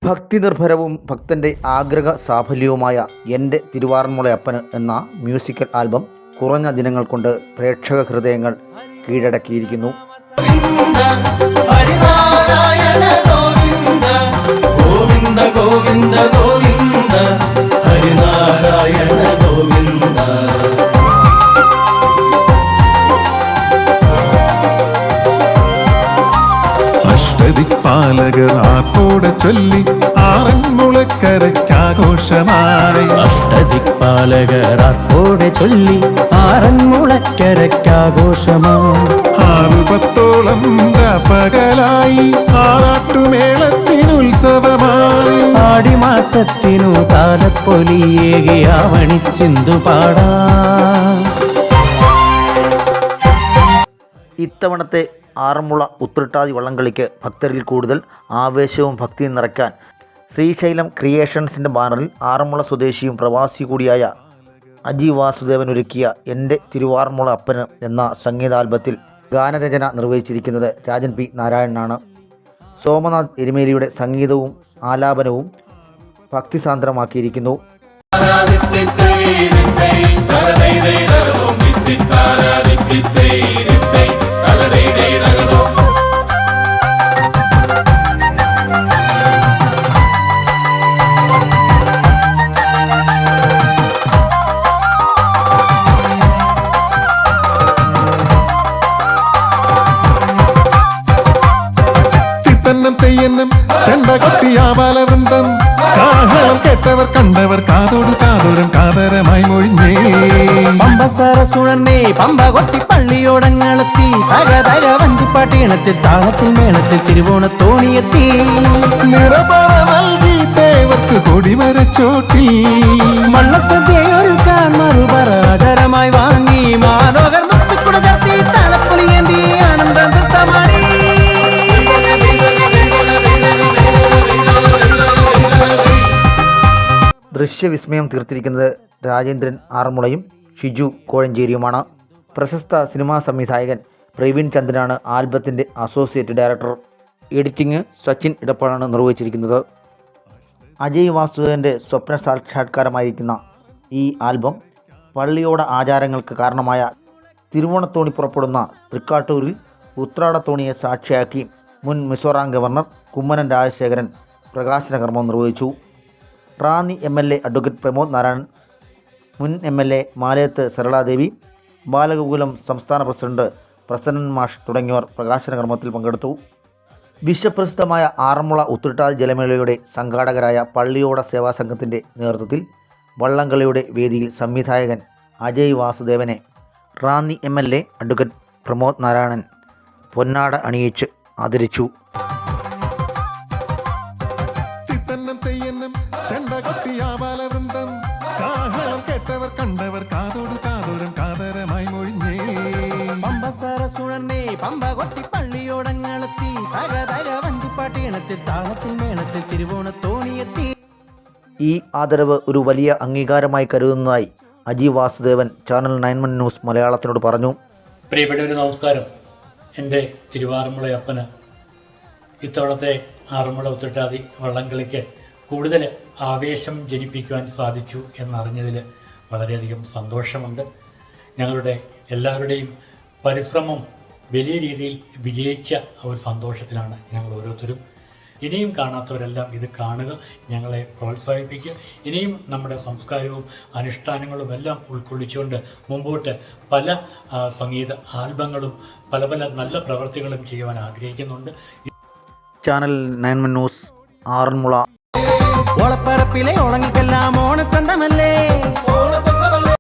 ഭക്തിനിർഭരവും ഭക്തൻ്റെ ആഗ്രഹ സാഫല്യവുമായ എൻ്റെ തിരുവാറന്മുളയപ്പന് എന്ന മ്യൂസിക്കൽ ആൽബം കുറഞ്ഞ ദിനങ്ങൾ കൊണ്ട് പ്രേക്ഷക ഹൃദയങ്ങൾ കീഴടക്കിയിരിക്കുന്നു. പാലകർ ആർപ്പോടെ ചൊല്ലി ആറന്മുളക്കരയ്ക്കാഘോഷമായി. അഷ്ടദിക്പാലകർ ആർപ്പോടെ ചൊല്ലി ആറന്മുളക്കരയ്ക്കാഘോഷമായി. 6-10 പകലായി ആറാട്ടുമേളത്തിനുത്സവമായി. ആടിമാസത്തിനു താലപ്പൊലിയേകി ആവണിച്ചിന്തു പാടാം. ഇത്തവണത്തെ ആറന്മുള ഉത്രട്ടാതി വള്ളംകളിക്ക് ഭക്തരിൽ കൂടുതൽ ആവേശവും ഭക്തിയും നിറയ്ക്കാൻ ശ്രീശൈലം ക്രിയേഷൻസിൻ്റെ ബാനറിൽ ആറന്മുള സ്വദേശിയും പ്രവാസി കൂടിയായ അജി വാസുദേവൻ ഒരുക്കിയ എൻ്റെ തിരുവാറന്മുള അപ്പന് എന്ന സംഗീതാൽബത്തിൽ ഗാനരചന നിർവഹിച്ചിരിക്കുന്നത് രാജൻ പി നാരായണനാണ്. സോമനാഥ് എരുമേലിയുടെ സംഗീതവും ആലാപനവും ഭക്തിസാന്ദ്രമാക്കിയിരിക്കുന്നു. തെയ്യന്നം ചെണ്ടകൊട്ടിയാബാലവൃന്ദം കാഹളം കേട്ടവർ കണ്ടവർ കാതോട് കാതോരം കാതരമായി മൊഴിഞ്ഞേ. പമ്പസരസുഴന്നേ പമ്പ കൊട്ടി പള്ളിയോടങ്ങളെത്തി തകതക വഞ്ചിപ്പാട്ടീണത്തിൽ താളത്തിൽ മേളത്തിൽ തിരുവോണത്തോണിയെത്തി. നിറപറ നൽകി ദേവർക്ക് കൊടിമരച്ചോട്ടിൽ വള്ളസദ്യയൊരുക്കാൻ മറുപരാചരമായി വാങ്ങി മാലോകർ മുത്തുക്കുട ചാർത്തി തലപ്പൊലിയേന്തി ആനന്ദ നൃത്തമാടി. ദൃശ്യവിസ്മയം തീർത്തിരിക്കുന്നത് രാജേന്ദ്രൻ ആറന്മുളയും ഷിജു കോഴഞ്ചേരിയുമാണ്. പ്രശസ്ത സിനിമാ സംവിധായകൻ പ്രവീൺ ചന്ദ്രനാണ് ആൽബത്തിൻ്റെ അസോസിയേറ്റ് ഡയറക്ടർ. എഡിറ്റിംഗ് സച്ചിൻ ഇടപ്പാടാണ് നിർവഹിച്ചിരിക്കുന്നത്. അജയ് വാസുദേവൻ്റെ സ്വപ്ന സാക്ഷാത്കാരമായിരിക്കുന്ന ഈ ആൽബം പള്ളിയോട ആചാരങ്ങൾക്ക് കാരണമായ തിരുവോണത്തോണി പുറപ്പെടുന്ന തൃക്കാട്ടൂരിൽ ഉത്രാടത്തോണിയെ സാക്ഷിയാക്കി മുൻ മിസോറാം ഗവർണർ കുമ്മനം രാജശേഖരൻ പ്രകാശന കർമ്മം നിർവഹിച്ചു. റാന്നി MLA അഡ്വക്കേറ്റ് പ്രമോദ് നാരായണൻ, മുൻ MLA മാലയത്ത് സരളാദേവി, ബാലഗോകുലം സംസ്ഥാന പ്രസിഡന്റ് പ്രസന്നൻ മാഷ് തുടങ്ങിയവർ പ്രകാശന കർമ്മത്തിൽ പങ്കെടുത്തു. വിശ്വപ്രസിദ്ധമായ ആറന്മുള ഉത്രട്ടാതി ജലമേളയുടെ സംഘാടകരായ പള്ളിയോട സേവാ സംഘത്തിൻ്റെ നേതൃത്വത്തിൽ വള്ളംകളിയുടെ വേദിയിൽ സംവിധായകൻ അജയ് വാസുദേവനെ റാന്നി MLA അഡ്വക്കേറ്റ് പ്രമോദ് നാരായണൻ പൊന്നാട അണിയിച്ച് ആദരിച്ചു. ചെണ്ടകൊട്ടിയാബാലവൃന്ദം കാഹളം കേട്ടവർ കണ്ടവർ കാതോട് കാതോരം കാതരമായി മൊഴിഞ്ഞേ. പമ്പസരസുഴന്നേ പമ്പ കൊട്ടി പള്ളിയോടങ്ങളെത്തി തകതക വഞ്ചിപ്പാട്ടീണത്തിൽ താളത്തിൽ മേളത്തിൽ തിരുവോണത്തോണിയെത്തി. ഈ ആദരവ് ഒരു വലിയ അംഗീകാരമായി കരുതുന്നതായി അജി വാസുദേവൻ ചാനൽ 9 ന്യൂസ് മലയാളത്തിനോട് പറഞ്ഞു. പ്രിയപ്പെട്ടവരെ നമസ്കാരം. എൻ്റെ തിരുവാറന്മുളയപ്പന് ഇത്തവണത്തെ ആറന്മുള ഉത്രട്ടാതി വള്ളംകളിക്ക് കൂടുതൽ ആവേശം ജനിപ്പിക്കുവാൻ സാധിച്ചു എന്നറിഞ്ഞതിൽ വളരെയധികം സന്തോഷമുണ്ട്. ഞങ്ങളുടെ എല്ലാവരുടെയും പരിശ്രമം വലിയ രീതിയിൽ വിജയിച്ച ഒരു സന്തോഷത്തിലാണ് ഞങ്ങൾ ഓരോരുത്തരും. ഇനിയും കാണാത്തവരെല്ലാം ഇത് കാണുക, ഞങ്ങളെ പ്രോത്സാഹിപ്പിക്കുക. ഇനിയും നമ്മുടെ സംസ്കാരവും അനുഷ്ഠാനങ്ങളും എല്ലാം ഉൾക്കൊള്ളിച്ചുകൊണ്ട് മുമ്പോട്ട് പല സംഗീത ആൽബങ്ങളും പല പല നല്ല പ്രവൃത്തികളും ചെയ്യുവാൻ ആഗ്രഹിക്കുന്നുണ്ട്. Channel 9 news Aranmula. ഓളപ്പരപ്പിലെ ഓളങ്ങൾക്കെല്ലാം ഓണച്ചന്തമല്ലേ.